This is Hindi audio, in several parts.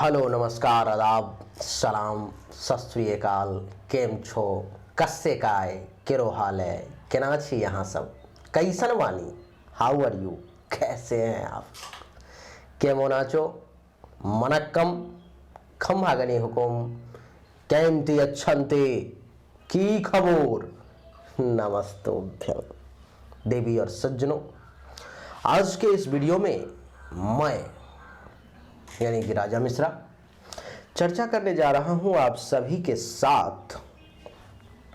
हेलो नमस्कार आदाब सलाम सत श्री अकाल केम छो कस्से काय केरो हाल है केना छी यहाँ सब कैसन वानी हाउ आर यू कैसे हैं आप केमो नाचो मनक्कम खम्भागनी हुकुम कैंती अच्छंते की खबोर नमस्तोभ्यम देवी और सज्जनों। आज के इस वीडियो में मैं यानी कि राजा मिश्रा चर्चा करने जा रहा हूं आप सभी के साथ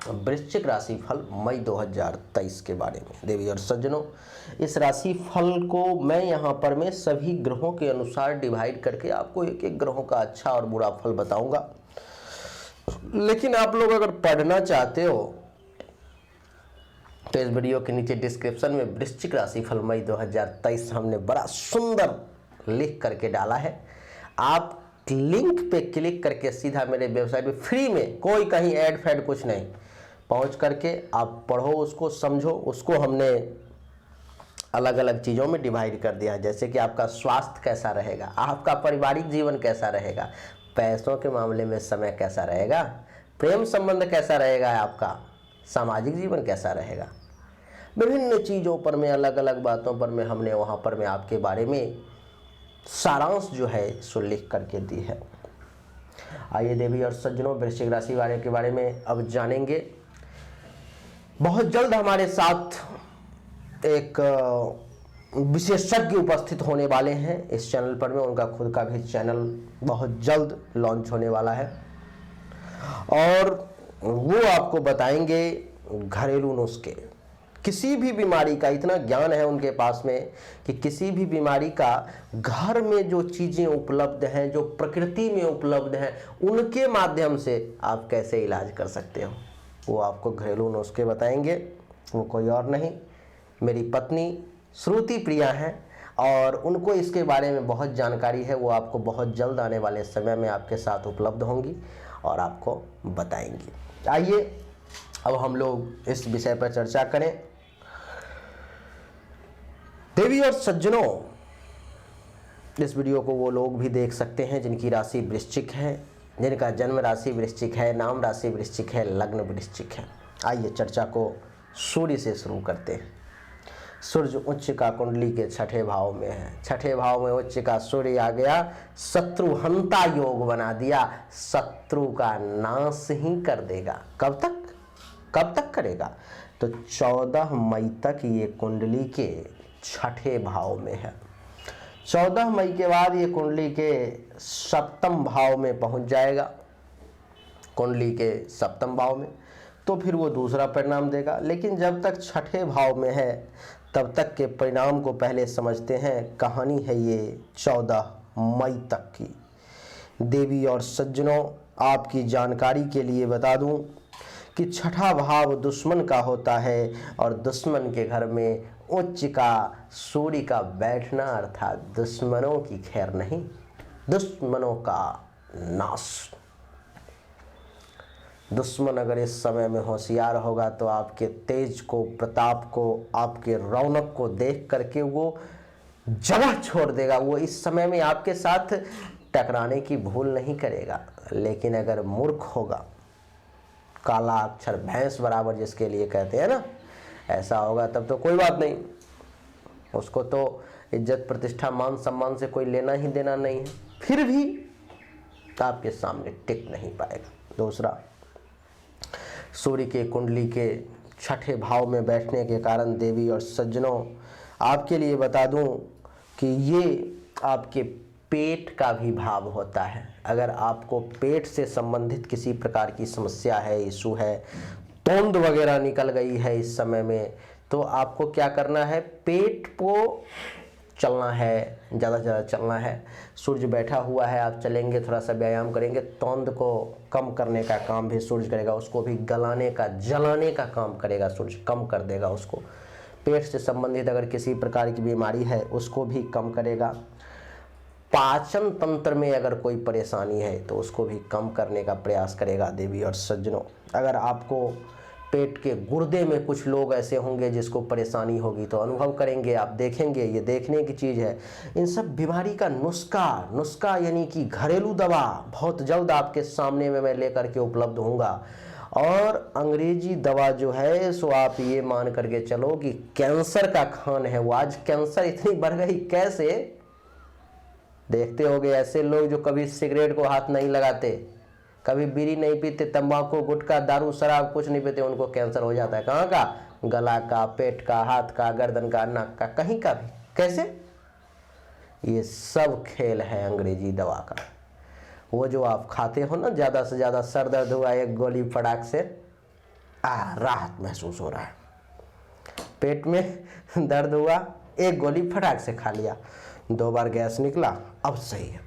वृश्चिक राशि फल मई 2023 के बारे में। देवी और सज्जनों, इस राशि फल को मैं यहां पर मैं सभी ग्रहों के अनुसार डिवाइड करके आपको एक एक ग्रहों का अच्छा और बुरा फल बताऊंगा। लेकिन आप लोग अगर पढ़ना चाहते हो तो इस वीडियो के नीचे डिस्क्रिप्शन में वृश्चिक राशि फल मई 2023 हमने बड़ा सुंदर लिख करके डाला है। आप लिंक पे क्लिक करके सीधा मेरे वेबसाइट पे फ्री में, कोई कहीं ऐड फैड कुछ नहीं, पहुंच करके आप पढ़ो, उसको समझो। उसको हमने अलग अलग चीज़ों में डिवाइड कर दिया है, जैसे कि आपका स्वास्थ्य कैसा रहेगा, आपका पारिवारिक जीवन कैसा रहेगा, पैसों के मामले में समय कैसा रहेगा, प्रेम संबंध कैसा रहेगा, आपका सामाजिक जीवन कैसा रहेगा, विभिन्न चीज़ों पर में, अलग अलग बातों पर में हमने वहाँ पर में आपके बारे में सारांश जो है सो लिख करके दी है। आइए देवी और सज्जनों, वृश्चिक राशि वाले के बारे में अब जानेंगे। बहुत जल्द हमारे साथ एक विशेषज्ञ उपस्थित होने वाले हैं इस चैनल पर में। उनका खुद का भी चैनल बहुत जल्द लॉन्च होने वाला है और वो आपको बताएंगे घरेलू नुस्खे। किसी भी बीमारी का इतना ज्ञान है उनके पास में कि किसी भी बीमारी का घर में जो चीज़ें उपलब्ध हैं, जो प्रकृति में उपलब्ध हैं, उनके माध्यम से आप कैसे इलाज कर सकते हो, वो आपको घरेलू नुस्खे बताएंगे। वो कोई और नहीं, मेरी पत्नी श्रुति प्रिया हैं और उनको इसके बारे में बहुत जानकारी है। वो आपको बहुत जल्द आने वाले समय में आपके साथ उपलब्ध होंगी और आपको बताएंगी। आइए अब हम लोग इस विषय पर चर्चा करें। देवी और सज्जनों, इस वीडियो को वो लोग भी देख सकते हैं जिनकी राशि वृश्चिक है, जिनका जन्म राशि वृश्चिक है, नाम राशि वृश्चिक है, लग्न वृश्चिक है। आइए चर्चा को सूर्य से शुरू करते हैं। सूर्य उच्च का कुंडली के छठे भाव में है। छठे भाव में उच्च का सूर्य आ गया, शत्रुहंता योग बना दिया, शत्रु का नाश ही कर देगा। कब तक करेगा? तो 14 मई तक ये कुंडली के छठे भाव में है। 14 मई के बाद ये कुंडली के सप्तम भाव में पहुंच जाएगा। कुंडली के सप्तम भाव में तो फिर वो दूसरा परिणाम देगा। लेकिन जब तक छठे भाव में है तब तक के परिणाम को पहले समझते हैं। कहानी है ये 14 मई तक की। देवी और सज्जनों, आपकी जानकारी के लिए बता दूं कि छठा भाव दुश्मन का होता है और दुश्मन के घर में उच्च का सूर्य का बैठना अर्थात दुश्मनों की खैर नहीं, दुश्मनों का नाश। दुश्मन अगर इस समय में होशियार होगा तो आपके तेज को, प्रताप को, आपके रौनक को देख करके वो जगह छोड़ देगा। वो इस समय में आपके साथ टकराने की भूल नहीं करेगा। लेकिन अगर मूर्ख होगा, काला अक्षर भैंस बराबर जिसके लिए कहते हैं ना, ऐसा होगा तब तो कोई बात नहीं, उसको तो इज्जत प्रतिष्ठा मान सम्मान से कोई लेना ही देना नहीं है, फिर भी आपके सामने टिक नहीं पाएगा। दूसरा, सूर्य के कुंडली के छठे भाव में बैठने के कारण देवी और सज्जनों, आपके लिए बता दूं कि ये आपके पेट का भी भाव होता है। अगर आपको पेट से संबंधित किसी प्रकार की समस्या है, इशू है, तोंद वगैरह निकल गई है इस समय में, तो आपको क्या करना है, पेट को चलना है, ज़्यादा से ज़्यादा चलना है। सूर्य बैठा हुआ है, आप चलेंगे, थोड़ा सा व्यायाम करेंगे, तोंद को कम करने का काम भी सूर्य करेगा। उसको भी गलाने का, जलाने का काम करेगा सूर्य, कम कर देगा उसको। पेट से संबंधित अगर किसी प्रकार की बीमारी है उसको भी कम करेगा। पाचन तंत्र में अगर कोई परेशानी है तो उसको भी कम करने का प्रयास करेगा। देवी और सज्जनों, अगर आपको पेट के गुर्दे में कुछ लोग ऐसे होंगे जिसको परेशानी होगी, तो अनुभव करेंगे, आप देखेंगे, ये देखने की चीज़ है। इन सब बीमारी का नुस्खा यानी कि घरेलू दवा बहुत जल्द आपके सामने में मैं लेकर के उपलब्ध होऊंगा। और अंग्रेजी दवा जो है सो आप ये मान करके चलो कि कैंसर का खान है वो। आज कैंसर इतनी बढ़ गई, कैसे देखते होगे ऐसे लोग जो कभी सिगरेट को हाथ नहीं लगाते, कभी बीड़ी नहीं पीते, तंबाकू, गुटखा, दारू, शराब कुछ नहीं पीते, उनको कैंसर हो जाता है। कहाँ का? गला का, पेट का, हाथ का, गर्दन का, नाक का, कहीं का भी। कैसे? ये सब खेल है अंग्रेजी दवा का। वो जो आप खाते हो ना, ज़्यादा से ज़्यादा सर दर्द हुआ, एक गोली फटाक से राहत महसूस हो रहा है। पेट में दर्द हुआ, एक गोली फटाक से खा लिया, 2 बार गैस निकला, अब सही है।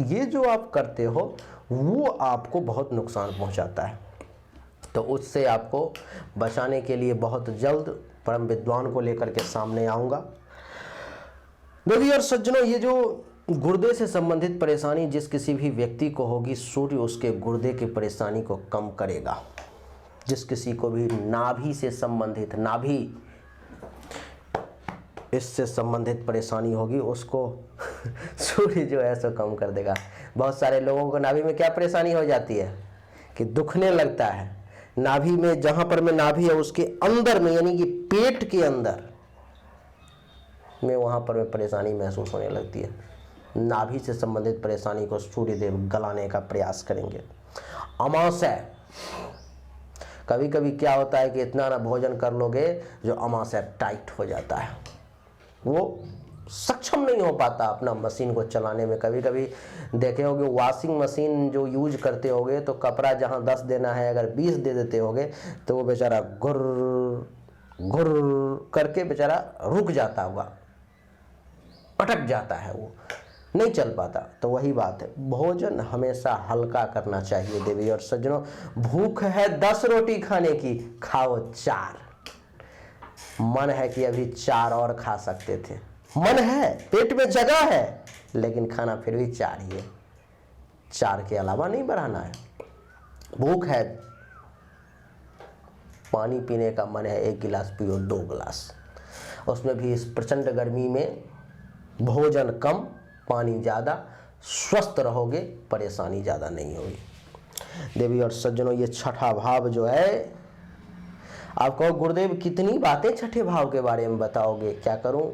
ये जो आप करते हो वो आपको बहुत नुकसान पहुंचाता है। तो उससे आपको बचाने के लिए बहुत जल्द परम विद्वान को लेकर के सामने आऊँगा। देखिए और सज्जनों, ये जो गुर्दे से संबंधित परेशानी जिस किसी भी व्यक्ति को होगी, सूर्य उसके गुर्दे की परेशानी को कम करेगा। जिस किसी को भी नाभि से संबंधित, नाभि इससे संबंधित परेशानी होगी उसको सूर्य जो है सो कम कर देगा। बहुत सारे लोगों को नाभि में क्या परेशानी हो जाती है कि दुखने लगता है। नाभि में, जहां पर में नाभि है उसके अंदर में यानी कि पेट के अंदर में, वहां पर में परेशानी महसूस होने लगती है। नाभि से संबंधित परेशानी को सूर्यदेव गलाने का प्रयास करेंगे। अमाशय, कभी कभी क्या होता है कि इतना ना भोजन कर लोगे जो अमाशय टाइट हो जाता है, वो सक्षम नहीं हो पाता अपना मशीन को चलाने में। कभी कभी देखे होगे वॉशिंग मशीन जो यूज करते होगे तो कपड़ा जहां 10 देना है अगर 20 दे देते होगे तो वो बेचारा घुर घुर करके बेचारा रुक जाता होगा, अटक जाता है, वो नहीं चल पाता। तो वही बात है, भोजन हमेशा हल्का करना चाहिए देवी और सज्जनों। भूख है 10 रोटी खाने की, खाओ 4। मन है कि अभी 4 और खा सकते थे, मन है, पेट में जगह है, लेकिन खाना फिर भी 4 ही है, 4 के अलावा नहीं बढ़ाना है। भूख है, पानी पीने का मन है, 1 गिलास पियो, 2 गिलास, उसमें भी इस प्रचंड गर्मी में भोजन कम, पानी ज़्यादा, स्वस्थ रहोगे, परेशानी ज़्यादा नहीं होगी। देवी और सज्जनों, ये छठा भाव जो है, आप कहो गुरुदेव कितनी बातें छठे भाव के बारे में बताओगे, क्या करूं?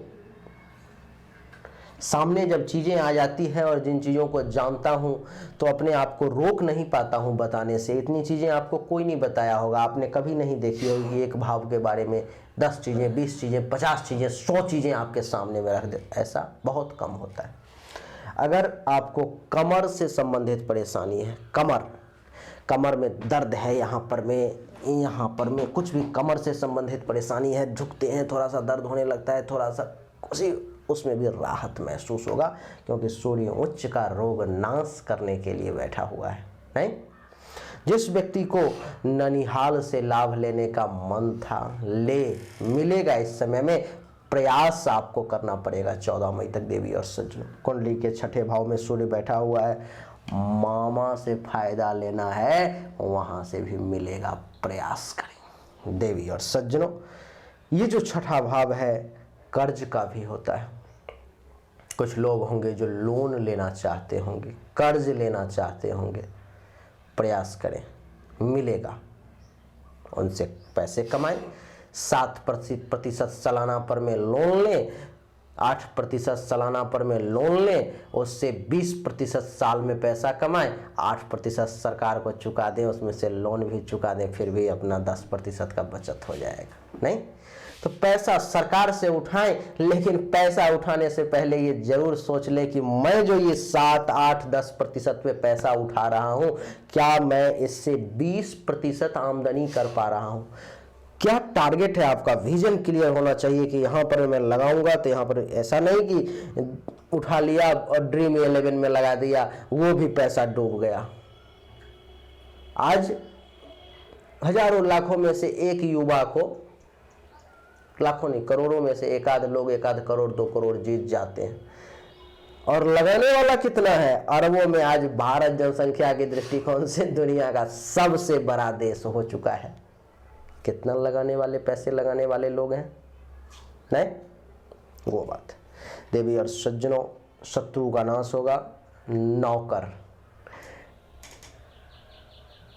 सामने जब चीज़ें आ जाती हैं और जिन चीज़ों को जानता हूं तो अपने आप को रोक नहीं पाता हूं बताने से। इतनी चीज़ें आपको कोई नहीं बताया होगा, आपने कभी नहीं देखी होगी एक भाव के बारे में 10 चीज़ें, 20 चीज़ें, 50 चीज़ें, 100 चीज़ें आपके सामने में रख दे, ऐसा बहुत कम होता है। अगर आपको कमर से संबंधित परेशानी है, कमर में दर्द है, यहाँ पर में कुछ भी कमर से संबंधित परेशानी है, झुकते हैं थोड़ा सा दर्द होने लगता है, थोड़ा सा उसी उसमें भी राहत महसूस होगा, क्योंकि सूर्य उच्च का रोग नाश करने के लिए बैठा हुआ है। नहीं, जिस व्यक्ति को ननिहाल से लाभ लेने का मन था, मिलेगा। इस समय में प्रयास आपको करना पड़ेगा 14 मई तक देवी और सज्जनों। कुंडली के छठे भाव में सूर्य बैठा हुआ है, मामा से फायदा लेना है, वहां से भी मिलेगा, प्रयास करें देवी और सज्जनों। ये जो छठा भाव है कर्ज का भी होता है। कुछ लोग होंगे जो लोन लेना चाहते होंगे, कर्ज लेना चाहते होंगे, प्रयास करें, मिलेगा, उनसे पैसे कमाएं। 7% सालाना पर में लोन लें, 8% सालाना पर में लोन लें, उससे 20% साल में पैसा कमाएं, 8% सरकार को चुका दें, उसमें से लोन भी चुका दें, फिर भी अपना 10% का बचत हो जाएगा। नहीं तो पैसा सरकार से उठाएं, लेकिन पैसा उठाने से पहले ये जरूर सोच लें कि मैं जो ये 7, 8, 10% पे पैसा उठा रहा हूं, क्या मैं इससे 20% आमदनी कर पा रहा हूं? क्या टारगेट है आपका? विजन क्लियर होना चाहिए कि यहाँ पर मैं लगाऊंगा तो यहाँ पर, ऐसा नहीं कि उठा लिया और ड्रीम 11 में लगा दिया, वो भी पैसा डूब गया। आज हजारों लाखों में से एक युवा को, लाखों नहीं करोड़ों में से एक आध लोग 1 करोड़ 2 करोड़ जीत जाते हैं, और लगाने वाला कितना है? अरबों में। आज भारत जनसंख्या के दृष्टिकोण से दुनिया का सबसे बड़ा देश हो चुका है। कितना लगाने वाले, पैसे लगाने वाले लोग हैं, नहीं वो बात। देवी और सज्जनों, शत्रु का नाश होगा। नौकर,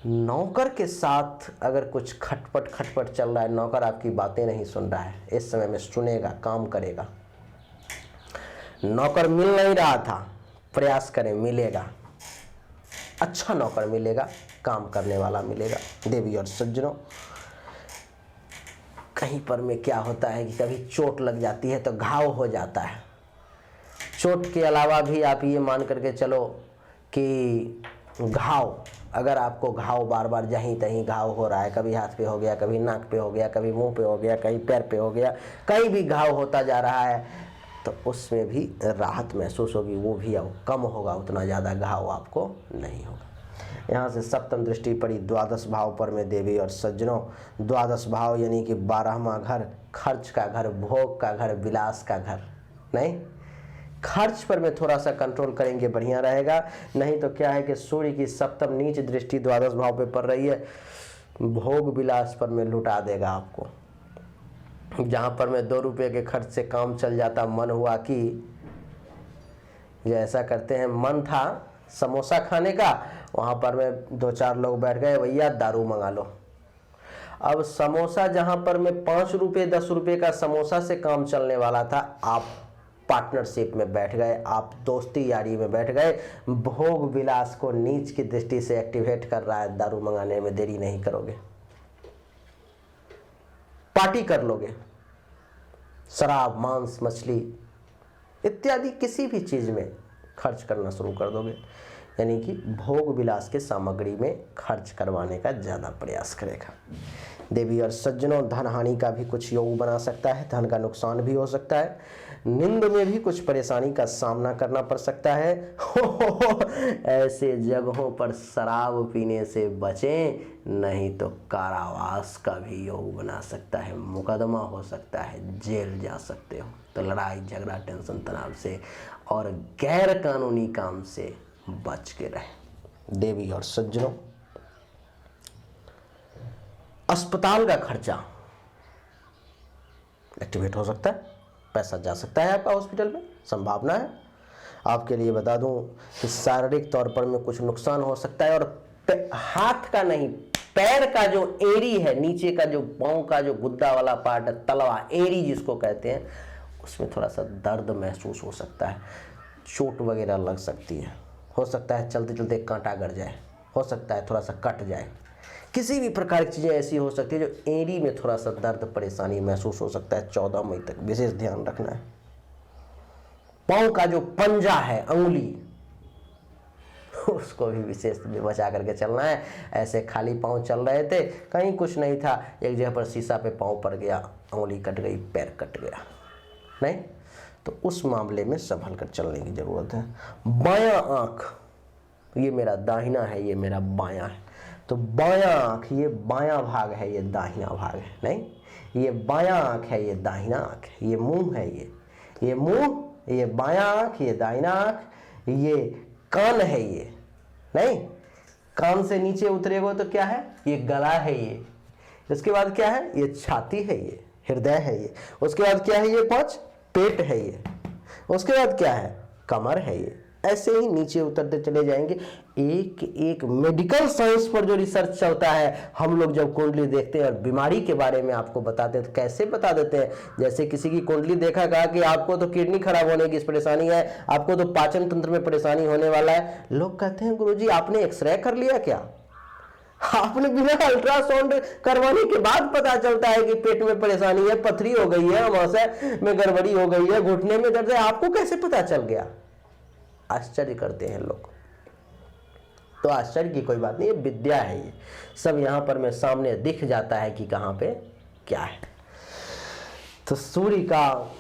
नौकर के साथ अगर कुछ खटपट चल रहा है, नौकर आपकी बातें नहीं सुन रहा है, इस समय में सुनेगा, काम करेगा। नौकर मिल नहीं रहा था, प्रयास करें, मिलेगा, अच्छा नौकर मिलेगा, काम करने वाला मिलेगा। देवी और सज्जनों, कहीं पर में क्या होता है कि कभी चोट लग जाती है तो घाव हो जाता है। चोट के अलावा भी आप ये मान करके चलो कि घाव, अगर आपको घाव बार बार जहीं तहीं घाव हो रहा है, कभी हाथ पे हो गया, कभी नाक पे हो गया, कभी मुंह पे हो गया, कहीं पैर पे हो गया, कहीं भी घाव होता जा रहा है, तो उसमें भी राहत महसूस होगी, वो भी अब कम होगा, उतना ज़्यादा घाव आपको नहीं होगा। यहाँ से सप्तम दृष्टि पड़ी द्वादश भाव पर में देवी और सज्जनों। द्वादश भाव यानी कि 12वां घर, खर्च का घर, भोग का घर, विलास का घर। नहीं, खर्च पर में थोड़ा सा कंट्रोल करेंगे, बढ़िया रहेगा। नहीं तो क्या है कि सूर्य की सप्तम नीच दृष्टि द्वादश भाव पे पड़ रही है, भोग विलास पर में लुटा देगा आपको। जहाँ पर में 2 रुपये के खर्च से काम चल जाता, मन हुआ कि जैसा करते हैं, मन था समोसा खाने का, वहाँ पर में 2-4 लोग बैठ गए, भैया दारू मंगा लो। अब समोसा जहाँ पर में 5 रुपये 10 रुपये का समोसा से काम चलने वाला था, आप पार्टनरशिप में बैठ गए, आप दोस्ती यारी में बैठ गए, भोग विलास को नीच की दृष्टि से एक्टिवेट कर रहा है। दारू मंगाने में देरी नहीं करोगे, पार्टी कर लोगे, शराब, मांस, मछली इत्यादि किसी भी चीज में खर्च करना शुरू कर दोगे, यानी कि भोग विलास के सामग्री में खर्च करवाने का ज़्यादा प्रयास करेगा। देवी और सज्जनों, धन हानि का भी कुछ योग बना सकता है, धन का नुकसान भी हो सकता है, नींद में भी कुछ परेशानी का सामना करना पड़ सकता है। ऐसे जगहों पर शराब पीने से बचें, नहीं तो कारावास का भी योग बना सकता है, मुकदमा हो सकता है, जेल जा सकते हो। तो लड़ाई झगड़ा, टेंशन, तनाव से और गैर कानूनी काम से बच के रहें। देवी और सज्जनों, अस्पताल का खर्चा एक्टिवेट हो सकता है, पैसा जा सकता है आपका हॉस्पिटल में, संभावना है। आपके लिए बता दूं कि शारीरिक तौर पर में कुछ नुकसान हो सकता है, और हाथ का नहीं, पैर का जो एड़ी है, नीचे का जो पांव का जो गुद्दा वाला पार्ट है, तलवा, एड़ी जिसको कहते हैं, उसमें थोड़ा सा दर्द महसूस हो सकता है, चोट वगैरह लग सकती है, हो सकता है चलते चलते कांटा गड़ जाए, हो सकता है थोड़ा सा कट जाए, किसी भी प्रकार की चीज़ें ऐसी हो सकती है जो एड़ी में थोड़ा सा दर्द परेशानी महसूस हो सकता है। 14 मई तक विशेष ध्यान रखना है। पांव का जो पंजा है, अंगुली, उसको भी विशेष बचा करके चलना है। ऐसे खाली पांव चल रहे थे, कहीं कुछ नहीं था, एक जगह पर शीशा पे पांव पड़ गया, अंगुली कट गई, पैर कट गया, नहीं तो उस मामले में संभल कर चलने की जरूरत है। बायां आंख, ये मेरा दाहिना है, ये मेरा बायां है, तो बायां आंख, ये बायां भाग है, ये दाहिना भाग है, नहीं ये बायां आंख है, ये दाहिना आंख है, ये मुंह है, ये मुंह, ये बायां आंख, ये दाहिना आंख, ये कान है, ये नहीं, कान से नीचे उतरेगा तो क्या है, ये गला है, ये उसके बाद क्या है, ये छाती है, ये हृदय है, ये उसके बाद क्या है, ये 5 पेट है, ये उसके बाद क्या है, कमर है, ये ऐसे ही नीचे उतरते चले जाएंगे। एक एक मेडिकल साइंस पर जो रिसर्च चलता है, हम लोग जब कुंडली देखते हैं और बीमारी के बारे में आपको बताते हैं तो कैसे बता देते हैं, जैसे किसी की कुंडली देखा, कहा कि आपको तो किडनी खराब होने की परेशानी है, आपको तो पाचन तंत्र में परेशानी होने वाला है। लोग कहते हैं गुरुजी आपने एक्सरे कर लिया क्या? आपने बिना अल्ट्रासाउंड करवाने के बाद पता चलता है कि पेट में परेशानी है, पथरी हो गई है, अमाशय में गड़बड़ी हो गई है, घुटने में दर्द है, आपको कैसे पता चल गया? आश्चर्य करते हैं लोग। तो आश्चर्य की कोई बात नहीं, ये विद्या है, ये सब यहां पर में सामने दिख जाता है कि कहां पे क्या है। तो सूर्य का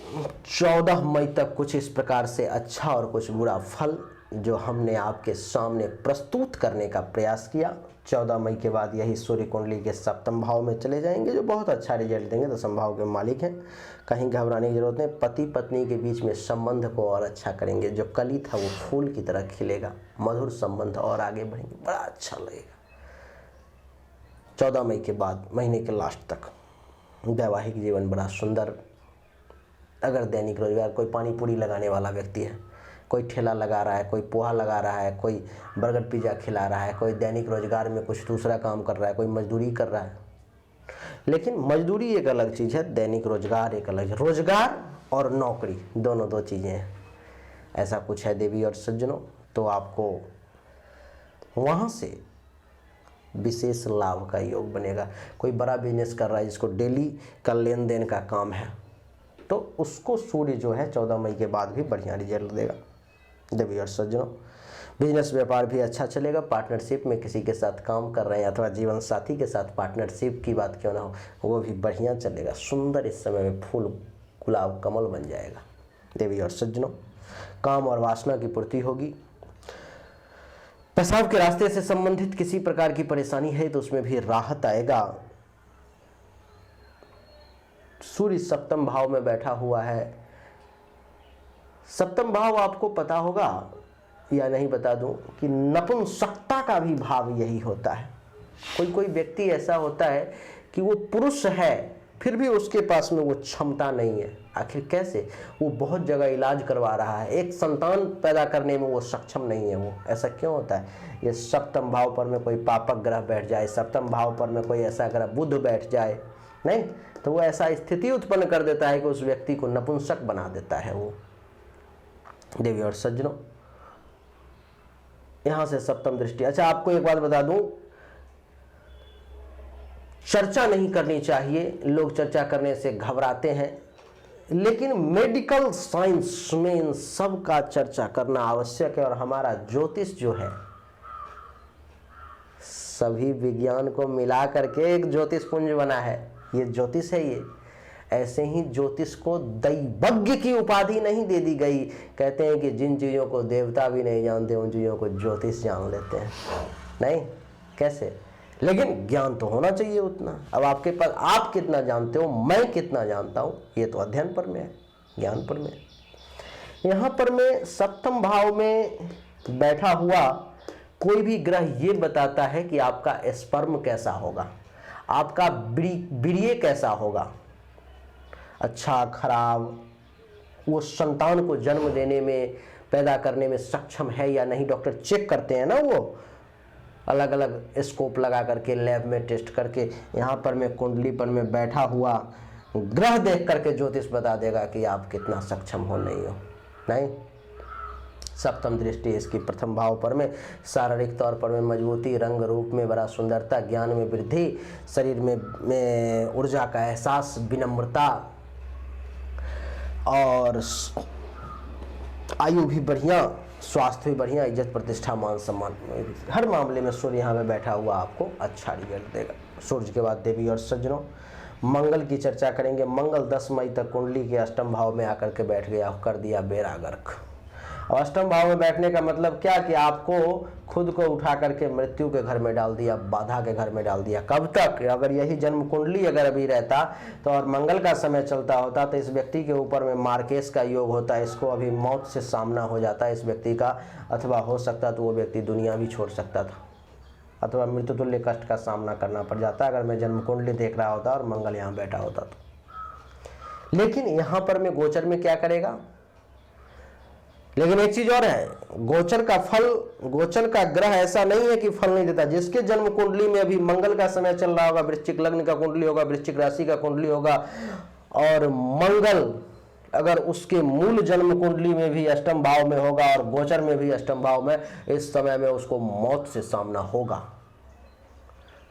14 मई तक कुछ इस प्रकार से अच्छा और कुछ बुरा फल जो हमने आपके सामने प्रस्तुत करने का प्रयास किया। 14 मई के बाद यही सूर्य कुंडली के सप्तम भाव में चले जाएंगे, जो बहुत अच्छा रिजल्ट देंगे। दसम भाव के मालिक हैं, कहीं घबराने की जरूरत नहीं। पति पत्नी के बीच में संबंध को और अच्छा करेंगे, जो कली था वो फूल की तरह खिलेगा, मधुर संबंध और आगे बढ़ेंगे, बड़ा अच्छा लगेगा। 14 मई के बाद महीने के लास्ट तक वैवाहिक जीवन बड़ा सुंदर। अगर दैनिक रोजगार, कोई पानी पूरी लगाने वाला व्यक्ति है, कोई ठेला लगा रहा है, कोई पोहा लगा रहा है, कोई बर्गर पिज़्ज़ा खिला रहा है, कोई दैनिक रोजगार में कुछ दूसरा काम कर रहा है, कोई मजदूरी कर रहा है। लेकिन मजदूरी एक अलग चीज़ है, दैनिक रोजगार एक अलग है। रोजगार और नौकरी दोनों दो चीज़ें हैं। ऐसा कुछ है देवी और सज्जनों, तो आपको वहाँ से विशेष लाभ का योग बनेगा। कोई बड़ा बिजनेस कर रहा है जिसको डेली का लेन देन का काम है, तो उसको सूर्य जो है 14 मई के बाद भी बढ़िया रिजल्ट देगा। देवी और सज्जनों, बिजनेस व्यापार भी अच्छा चलेगा। पार्टनरशिप में किसी के साथ काम कर रहे हैं अथवा जीवन साथी के साथ पार्टनरशिप की बात क्यों ना हो, वो भी बढ़िया चलेगा। सुंदर इस समय में फूल गुलाब कमल बन जाएगा। देवी और सज्जनों, काम और वासना की पूर्ति होगी। पेशाब के रास्ते से संबंधित किसी प्रकार की परेशानी है तो उसमें भी राहत आएगा। सूर्य सप्तम भाव में बैठा हुआ है। सप्तम भाव आपको पता होगा या नहीं बता दूं कि नपुंसकता का भी भाव यही होता है। कोई कोई व्यक्ति ऐसा होता है कि वो पुरुष है फिर भी उसके पास में वो क्षमता नहीं है। आखिर कैसे? वो बहुत जगह इलाज करवा रहा है, एक संतान पैदा करने में वो सक्षम नहीं है। वो ऐसा क्यों होता है? ये सप्तम भाव पर में कोई पापक ग्रह बैठ जाए, सप्तम भाव पर में कोई ऐसा ग्रह बुध बैठ जाए, नहीं तो वो ऐसा स्थिति उत्पन्न कर देता है कि उस व्यक्ति को नपुंसक बना देता है वो। देवी और सज्जनों, यहां से सप्तम दृष्टि। अच्छा, आपको एक बात बता दूं, चर्चा नहीं करनी चाहिए। लोग चर्चा करने से घबराते हैं, लेकिन मेडिकल साइंस में इन सब का चर्चा करना आवश्यक है। और हमारा ज्योतिष जो है, सभी विज्ञान को मिला करके एक ज्योतिष पुंज बना है। ये ज्योतिष है। ये ऐसे ही ज्योतिष को दैवज्ञ की उपाधि नहीं दे दी गई। कहते हैं कि जिन चीज़ों को देवता भी नहीं जानते उन चीज़ों को ज्योतिष जान लेते हैं। नहीं, कैसे? लेकिन ज्ञान तो होना चाहिए उतना। अब आपके पास, आप कितना जानते हो, मैं कितना जानता हूँ, ये तो अध्ययन पर में है, ज्ञान पर में। यहाँ पर में सप्तम भाव में बैठा हुआ कोई भी ग्रह ये बताता है कि आपका स्पर्म कैसा होगा, आपका वीर्य कैसा होगा, अच्छा खराब, वो संतान को जन्म देने में, पैदा करने में सक्षम है या नहीं। डॉक्टर चेक करते हैं ना, वो अलग अलग स्कोप लगा करके लैब में टेस्ट करके। यहाँ पर मैं कुंडली पर में बैठा हुआ ग्रह देख करके ज्योतिष बता देगा कि आप कितना सक्षम हो नहीं हो। नहीं, सप्तम दृष्टि इसकी प्रथम भाव पर में शारीरिक तौर पर में मजबूती, रंग रूप में बड़ा सुंदरता, ज्ञान में वृद्धि, शरीर में ऊर्जा का एहसास, विनम्रता और आयु भी बढ़िया, स्वास्थ्य भी बढ़िया, इज्जत प्रतिष्ठा मान सम्मान, हर मामले में सूर्य यहाँ पे बैठा हुआ आपको अच्छा रिजल्ट देगा। सूर्य के बाद देवी और सज्जनों, मंगल की चर्चा करेंगे। मंगल 10 मई तक कुंडली के अष्टम भाव में आकर के बैठ गया, कर दिया बेड़ा गर्क। अष्टम भाव में बैठने का मतलब क्या कि आपको खुद को उठा करके मृत्यु के घर में डाल दिया, बाधा के घर में डाल दिया। कब तक? अगर यही जन्म कुंडली अगर अभी रहता तो और मंगल का समय चलता होता तो इस व्यक्ति के ऊपर में मार्केस का योग होता, इसको अभी मौत से सामना हो जाता इस व्यक्ति का, अथवा हो सकता तो वो व्यक्ति दुनिया भी छोड़ सकता था, अथवा मृत्यु तुल्य कष्ट का सामना करना पड़ जाता अगर मैं जन्म कुंडली देख रहा होता और मंगल यहाँ बैठा होता तो। लेकिन यहाँ पर मैं गोचर में क्या करेगा? लेकिन एक चीज और है, गोचर का फल, गोचर का ग्रह ऐसा नहीं है कि फल नहीं देता। जिसके जन्म कुंडली में अभी मंगल का समय चल रहा होगा, वृश्चिक लग्न का कुंडली होगा, वृश्चिक राशि का कुंडली होगा, और मंगल अगर उसके मूल जन्म कुंडली में भी अष्टम भाव में होगा और गोचर में भी अष्टम भाव में, इस समय में उसको मौत से सामना होगा,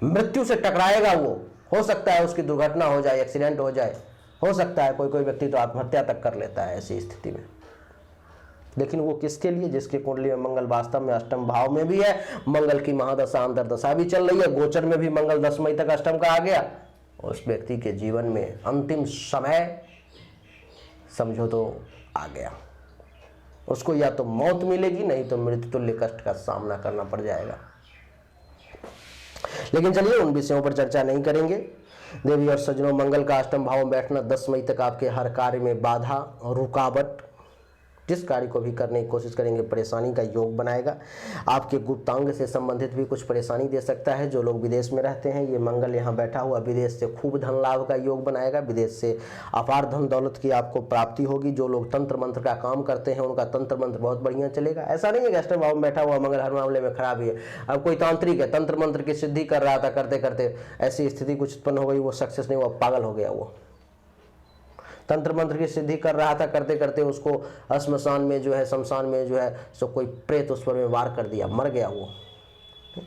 मृत्यु से टकराएगा। वो हो सकता है उसकी दुर्घटना हो जाए, एक्सीडेंट हो जाए, हो सकता है कोई कोई व्यक्ति तो आत्महत्या तक कर लेता है ऐसी स्थिति में। लेकिन वो किसके लिए? जिसके कुंडली में मंगल वास्तव में अष्टम भाव में भी है, मंगल की महादशा अंतर्दशा भी चल रही है, गोचर में भी मंगल 10 मई तक अष्टम का आ गया। उस व्यक्ति के जीवन में अंतिम समय समझो तो आ गया, उसको या तो मौत मिलेगी, नहीं तो मृत्यु तुल्य कष्ट का सामना करना पड़ जाएगा। लेकिन चलिए उन विषयों पर चर्चा नहीं करेंगे। देवी और सज्जनों, मंगल का अष्टम भाव में बैठना 10 मई तक आपके हर कार्य में बाधा, रुकावट, जिस कार्य को भी करने की कोशिश करेंगे परेशानी का योग बनाएगा। आपके गुप्तांग से संबंधित भी कुछ परेशानी दे सकता है। जो लोग विदेश में रहते हैं, ये मंगल यहाँ बैठा हुआ विदेश से खूब धन लाभ का योग बनाएगा। विदेश से अपार धन दौलत की आपको प्राप्ति होगी। जो लोग तंत्र मंत्र का काम करते हैं उनका तंत्र मंत्र बहुत बढ़िया चलेगा। ऐसा नहीं है कि अष्टम भाव में बैठा हुआ मंगल हर मामले में खराब ही है। अब कोई तांत्रिक है, तंत्र मंत्र की सिद्धि कर रहा था, करते करते ऐसी स्थिति कुछ उत्पन्न हो गई, वो सक्सेस नहीं हुआ, पागल हो गया। वो तंत्र मंत्र की सिद्धि कर रहा था, करते करते उसको श्मशान में जो है, शमशान में जो है सो कोई प्रेत उस पर में वार कर दिया, मर गया वो।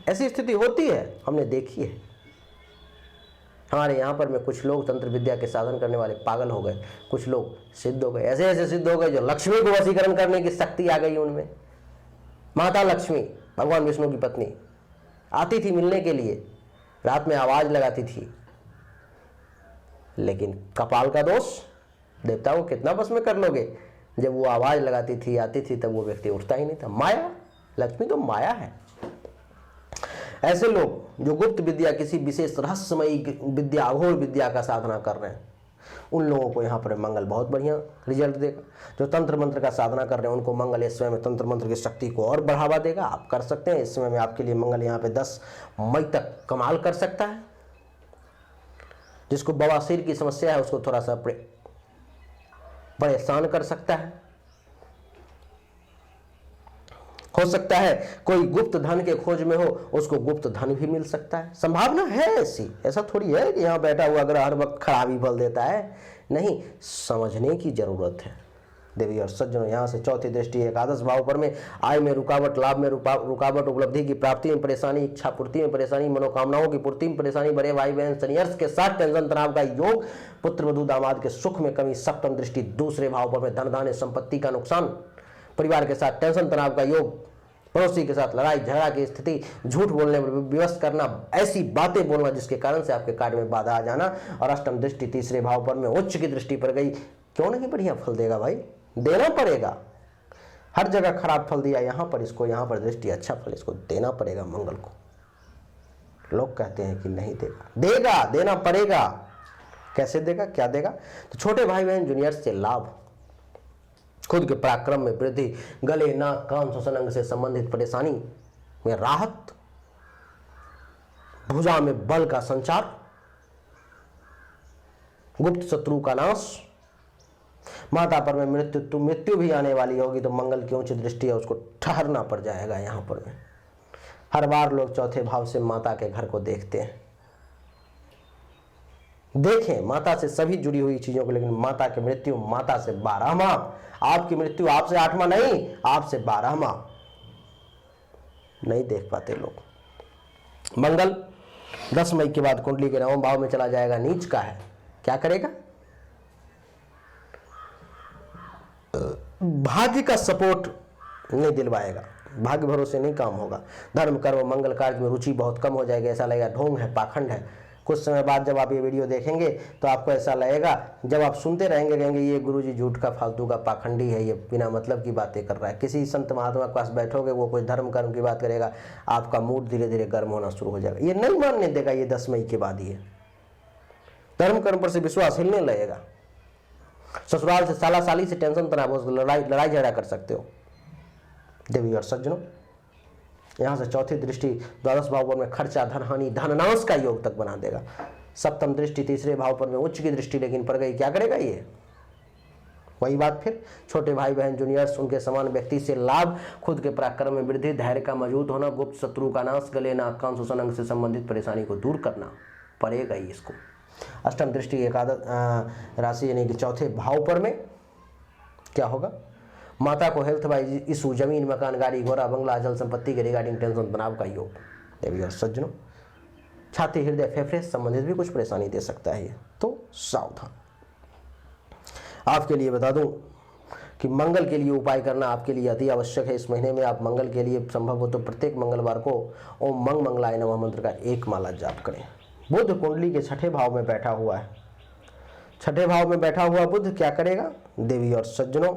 ऐसी स्थिति होती है, हमने देखी है। हमारे यहाँ पर में कुछ लोग तंत्र विद्या के साधन करने वाले पागल हो गए, कुछ लोग सिद्ध हो गए, ऐसे ऐसे सिद्ध हो गए जो लक्ष्मी को वशीकरण करने की शक्ति आ गई उनमें। माता लक्ष्मी भगवान विष्णु की पत्नी आती थी मिलने के लिए, रात में आवाज लगाती थी, लेकिन कपाल का दोष, देवता को कितना बस में कर लोगे। जब वो आवाज लगाती थी, आती थी, तब वो व्यक्ति उठता ही नहीं था। माया, लक्ष्मी तो माया है। ऐसे लोग जो गुप्त विद्या, किसी विशेष रहस्यमयी विद्या, अघोर विद्या का साधना कर रहे हैं, उन लोगों को यहाँ पर मंगल बहुत बढ़िया रिजल्ट देगा। जो तंत्र मंत्र का साधना कर रहे हैं उनको मंगल इस समय में तंत्र मंत्र की शक्ति को और बढ़ावा देगा। आप कर सकते हैं इस समय में, आपके लिए मंगल यहाँ पे 10 मई तक कमाल कर सकता है। जिसको बवासीर की समस्या है उसको थोड़ा सा परेशान कर सकता है। हो सकता है कोई गुप्त धन के खोज में हो, उसको गुप्त धन भी मिल सकता है। संभावना है ऐसी, ऐसा थोड़ी है कि यहाँ बैठा हुआ अगर हर वक्त खराब ही फल देता है। नहीं, समझने की जरूरत है। देवी और सज्जनों, यहाँ से चौथी दृष्टि एकादश भाव पर में आय में रुकावट, लाभ में रुकावट, उपलब्धि की प्राप्ति में परेशानी, इच्छा पूर्ति में परेशानी, मनोकामनाओं की पूर्ति में परेशानी, बड़े भाई बहन संघर्ष के साथ टेंशन तनाव का योग, पुत्र वधु दामाद के सुख में कमी, सप्तम दृष्टि दूसरे भाव पर में धन धान्य संपत्ति का नुकसान, परिवार के साथ टेंशन तनाव का योग, पड़ोसी के साथ लड़ाई झगड़ा की स्थिति, झूठ बोलने में विवश करना, ऐसी बातें बोलना जिसके कारण से आपके कार्य में बाधा आ जाना। और अष्टम दृष्टि तीसरे भाव पर में उच्च की दृष्टि पर गई, क्यों नहीं बढ़िया फल देगा भाई, देना पड़ेगा। हर जगह खराब फल दिया, यहाँ पर इसको, यहाँ पर दृष्टि अच्छा फल, इसको देना पड़ेगा मंगल को। लोग कहते हैं कि नहीं देगा, देगा, देना पड़ेगा। कैसे देगा, क्या देगा? तो छोटे भाई बहन जूनियर से लाभ, खुद के पराक्रम में वृद्धि, गले, नाक, कान, श्वसन अंग से संबंधित परेशानी में राहत, भुजा में बल का संचार, गुप्त शत्रु का नाश, माता पर में मृत्यु भी आने वाली होगी तो मंगल की उच्च दृष्टि है, उसको ठहरना पड़ जाएगा। यहाँ पर में हर बार लोग चौथे भाव से माता के घर को देखते हैं। देखें माता से सभी जुड़ी हुई चीजों को, लेकिन माता की मृत्यु माता से 12वां, आपकी मृत्यु आपसे 8वां नहीं, आपसे 12वां नहीं देख पाते लोग। मंगल 10 मई के बाद कुंडली के 9वें भाव में चला जाएगा, नीच का है। क्या करेगा? भाग्य का सपोर्ट नहीं दिलवाएगा, भाग्य भरोसे नहीं काम होगा। धर्म कर्म मंगल कार्य में रुचि बहुत कम हो जाएगी, ऐसा लगेगा ढोंग है, पाखंड है। कुछ समय बाद जब आप ये वीडियो देखेंगे तो आपको ऐसा लगेगा, जब आप सुनते रहेंगे कहेंगे ये गुरुजी झूठ का, फालतू का, पाखंडी है, ये बिना मतलब की बातें कर रहा है। किसी संत महात्मा के पास बैठोगे, वो कुछ धर्म कर्म की बात करेगा, आपका मूड धीरे धीरे गर्म होना शुरू हो जाएगा। ये नहीं मानने देगा, ये 10 मई के बाद ही धर्म कर्म पर से विश्वास हिलने लगेगा। ससुराल से, साला साली से टेंशन तनाव, लड़ाई झगड़ा कर सकते हो। देवी और सज्जनों, यहाँ से चौथी दृष्टि द्वादश भाव पर में खर्चा, धन हानि, धननाश का योग तक बना देगा। सप्तम दृष्टि तीसरे भाव पर में उच्च की दृष्टि लेकिन पड़ गई, क्या करेगा? ये वही बात फिर, छोटे भाई बहन जूनियर्स, उनके समान व्यक्ति से लाभ, खुद के पराक्रम में वृद्धि, धैर्य का मजबूत होना, गुप्त शत्रु का नाश, गले, नाक, कान, श्वसन अंग से संबंधित परेशानी को दूर करना पड़ेगा ही इसको। अष्टम दृष्टि एकादश राशि यानी कि चौथे भाव पर में क्या होगा? माता को हेल्थ वाइज इशू, जमीन, मकान, गाड़ी, घोड़ा, बंगला, जल संपत्ति के रिगार्डिंग टेंशन तनाव का योग। देवी और सज्जनों, छाती, हृदय, फेफड़े संबंधित भी कुछ परेशानी दे सकता है ये, तो सावधान। आपके लिए बता दूं कि मंगल के लिए उपाय करना आपके लिए अति आवश्यक है। इस महीने में आप मंगल के लिए संभव हो तो प्रत्येक मंगलवार को ओम मंग मंगलाय नमः मंत्र का 1 माला जाप करें। बुध कुंडली के 6ठे भाव में बैठा हुआ है। 6ठे भाव में बैठा हुआ बुध क्या करेगा? देवी और सज्जनों,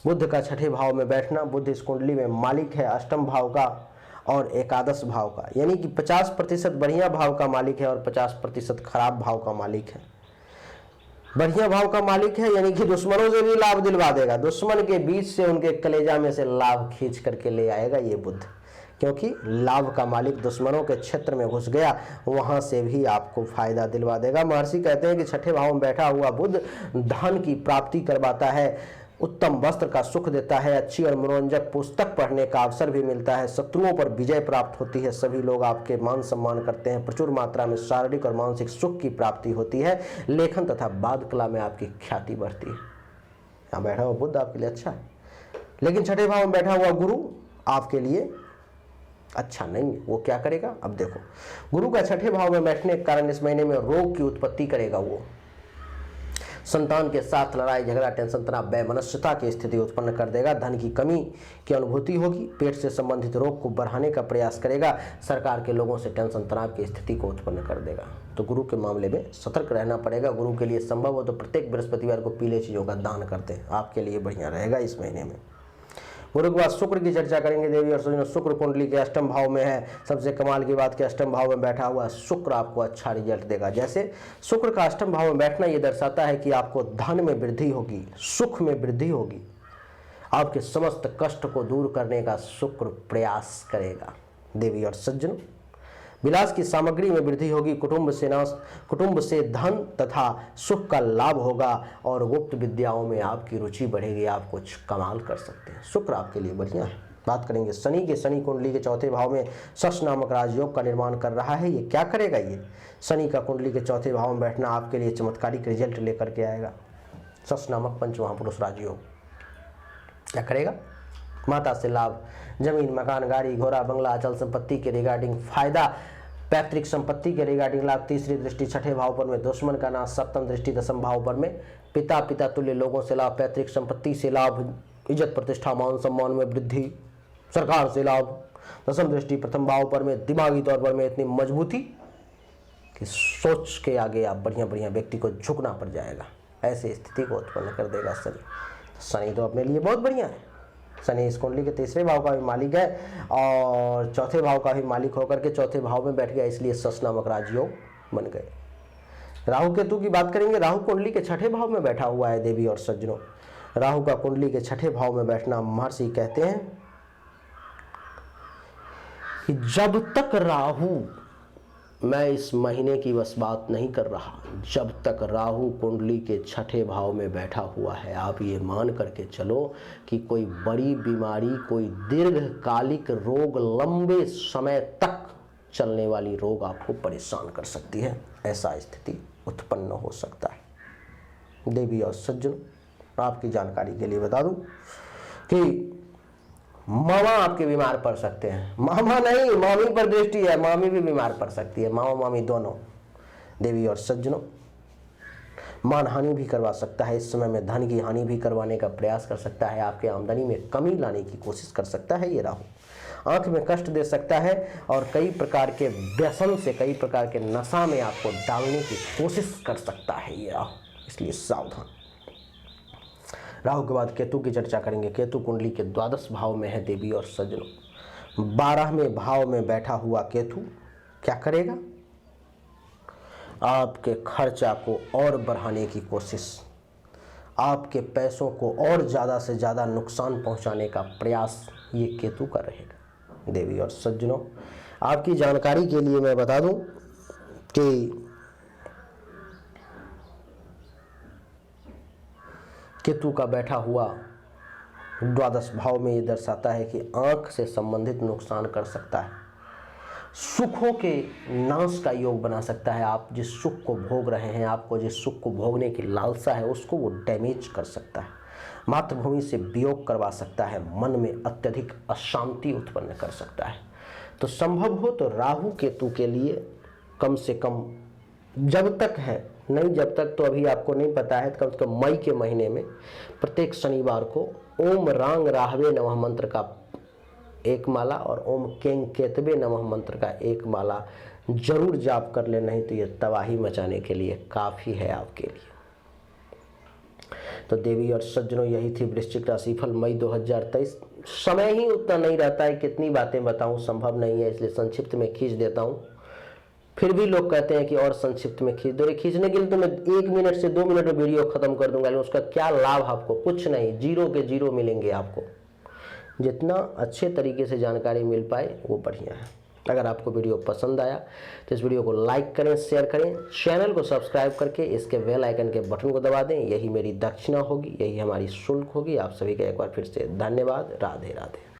बुध का 6ठे भाव में बैठना, बुध इस कुंडली में मालिक है अष्टम भाव का और एकादश भाव का, यानी कि 50% बढ़िया भाव का मालिक है और 50% खराब भाव का मालिक है। बढ़िया भाव का मालिक है, यानी कि दुश्मनों से भी लाभ दिलवा देगा, दुश्मन के बीच से उनके कलेजा में से लाभ खींच करके ले आएगा ये बुध, क्योंकि लाभ का मालिक दुश्मनों के क्षेत्र में घुस गया, वहां से भी आपको फायदा दिलवा देगा। महर्षि कहते हैं कि छठे भाव में बैठा हुआ बुध धन की प्राप्ति करवाता है, उत्तम वस्त्र का सुख देता है, अच्छी और मनोरंजक पुस्तक पढ़ने का अवसर भी मिलता है, शत्रुओं पर विजय प्राप्त होती है, सभी लोग आपके मान सम्मान करते हैं, प्रचुर मात्रा में शारीरिक और मानसिक सुख की प्राप्ति होती है, लेखन तथा वाद कला में आपकी ख्याति बढ़ती है। यहाँ बैठा हुआ बुध आपके लिए अच्छा है, लेकिन छठे भाव में बैठा हुआ गुरु आपके लिए अच्छा नहीं है। वो क्या करेगा, अब देखो, गुरु का छठे भाव में बैठने के कारण इस महीने में रोग की उत्पत्ति करेगा, वो संतान के साथ लड़ाई झगड़ा टेंशन तनाव वैमनस्यता की स्थिति उत्पन्न कर देगा, धन की कमी की अनुभूति होगी, पेट से संबंधित रोग को बढ़ाने का प्रयास करेगा, सरकार के लोगों से टेंशन तनाव की स्थिति को उत्पन्न कर देगा। तो गुरु के मामले में सतर्क रहना पड़ेगा। गुरु के लिए संभव हो तो प्रत्येक बृहस्पतिवार को पीले चीज़ों का दान करते हैं, आपके लिए बढ़िया रहेगा इस महीने में। गुरु के बाद शुक्र की चर्चा करेंगे देवी और सज्जनों। शुक्र कुंडली के अष्टम भाव में है, सबसे कमाल की बात कि अष्टम भाव में बैठा हुआ शुक्र आपको अच्छा रिजल्ट देगा। जैसे शुक्र का अष्टम भाव में बैठना ये दर्शाता है कि आपको धन में वृद्धि होगी, सुख में वृद्धि होगी, आपके समस्त कष्ट को दूर करने का शुक्र प्रयास करेगा। देवी और सज्जनों, विलास की सामग्री में वृद्धि होगी, कुटुंब से धन तथा सुख का लाभ होगा और गुप्त विद्याओं में आपकी रुचि बढ़ेगी, आप कुछ कमाल कर सकते हैं। शुक्र आपके लिए बढ़िया है। बात करेंगे शनि के। शनि कुंडली के चौथे भाव में शश नामक राजयोग का निर्माण कर रहा है। ये क्या करेगा, ये शनि का कुंडली के चौथे भाव में बैठना आपके लिए चमत्कारिक रिजल्ट लेकर के आएगा। शश नामक पंच महापुरुष राजयोग क्या करेगा, माता से लाभ, जमीन मकान गाड़ी घोड़ा बंगला अचल संपत्ति के रिगार्डिंग फायदा, पैतृक संपत्ति के रिगार्डिंग लाभ, तीसरी दृष्टि छठे भाव पर में दुश्मन का नाश, सप्तम दृष्टि दशम भाव पर में पिता तुल्य लोगों से लाभ, पैतृक संपत्ति से लाभ, इज्जत प्रतिष्ठा मान सम्मान में वृद्धि, सरकार से लाभ, दशम दृष्टि प्रथम भाव पर में दिमागी तौर पर में इतनी मजबूती कि सोच के आगे आप बढ़िया व्यक्ति को झुकना पड़ जाएगा, ऐसी स्थिति को उत्पन्न कर देगा शनि। शनि तो अपने लिए बहुत बढ़िया है। शनि इस कुंडली के तीसरे भाव का भी मालिक है और चौथे भाव का भी मालिक होकर के चौथे भाव में बैठ गया, इसलिए शश नामक राजयोग बन गए। राहु केतु की बात करेंगे। राहु कुंडली के छठे भाव में बैठा हुआ है देवी और सज्जनों। राहु का कुंडली के छठे भाव में बैठना महर्षि कहते हैं कि जब तक राहु, मैं इस महीने की बस बात नहीं कर रहा, जब तक राहु कुंडली के छठे भाव में बैठा हुआ है, आप ये मान करके चलो कि कोई बड़ी बीमारी, कोई दीर्घकालिक रोग, लंबे समय तक चलने वाली रोग आपको परेशान कर सकती है, ऐसा स्थिति उत्पन्न हो सकता है। देवी और सज्जनों, आपकी जानकारी के लिए बता दूं कि मामा आपके बीमार पड़ सकते हैं, मामा नहीं मामी पर दृष्टि है, मामी भी बीमार पड़ सकती है, मामा मामी दोनों। देवी और सज्जनों, मान हानि भी करवा सकता है, इस समय में धन की हानि भी करवाने का प्रयास कर सकता है, आपके आमदनी में कमी लाने की कोशिश कर सकता है ये राहु। आंख में कष्ट दे सकता है और कई प्रकार के व्यसन से, कई प्रकार के नशा में आपको डालने की कोशिश कर सकता है ये राहु, इसलिए सावधान। राहु के बाद केतु की चर्चा करेंगे। केतु कुंडली के द्वादश भाव में है देवी और सज्जनों। 12वें भाव में बैठा हुआ केतु क्या करेगा, आपके खर्चा को और बढ़ाने की कोशिश, आपके पैसों को और ज़्यादा से ज़्यादा नुकसान पहुंचाने का प्रयास ये केतु कर रहेगा। देवी और सज्जनों, आपकी जानकारी के लिए मैं बता दूं कि केतु का बैठा हुआ द्वादश भाव में ये दर्शाता है कि आंख से संबंधित नुकसान कर सकता है, सुखों के नाश का योग बना सकता है। आप जिस सुख को भोग रहे हैं, आपको जिस सुख को भोगने की लालसा है, उसको वो डैमेज कर सकता है, मातृभूमि से वियोग करवा सकता है, मन में अत्यधिक अशांति उत्पन्न कर सकता है। तो संभव हो तो राहु केतु के लिए कम से कम, जब तक है नहीं, जब तक तो अभी आपको नहीं पता है, कम से कम मई के महीने में प्रत्येक शनिवार को ओम रांग राहवे नमः मंत्र का एक माला और ओम केंग केतवे नमः मंत्र का एक माला जरूर जाप कर ले, नहीं तो ये तबाही मचाने के लिए काफ़ी है आपके लिए। तो देवी और सज्जनों, यही थी वृश्चिक राशिफल मई 2023। समय ही उतना नहीं रहता है, कितनी बातें बताऊं, संभव नहीं है, इसलिए संक्षिप्त में खींच देता हूं। फिर भी लोग कहते हैं कि और संक्षिप्त में खींच दो। खींचने के लिए तो मैं 1 मिनट से 2 मिनट में वीडियो खत्म कर दूंगा, लेकिन उसका क्या लाभ आपको? कुछ नहीं, जीरो के जीरो मिलेंगे आपको। जितना अच्छे तरीके से जानकारी मिल पाए वो बढ़िया है। अगर आपको वीडियो पसंद आया तो इस वीडियो को लाइक करें, शेयर करें, चैनल को सब्सक्राइब करके इसके बेल आइकन के बटन को दबा दें। यही मेरी दक्षिणा होगी, यही हमारी शुल्क होगी। आप सभी का एक बार फिर से धन्यवाद। राधे राधे।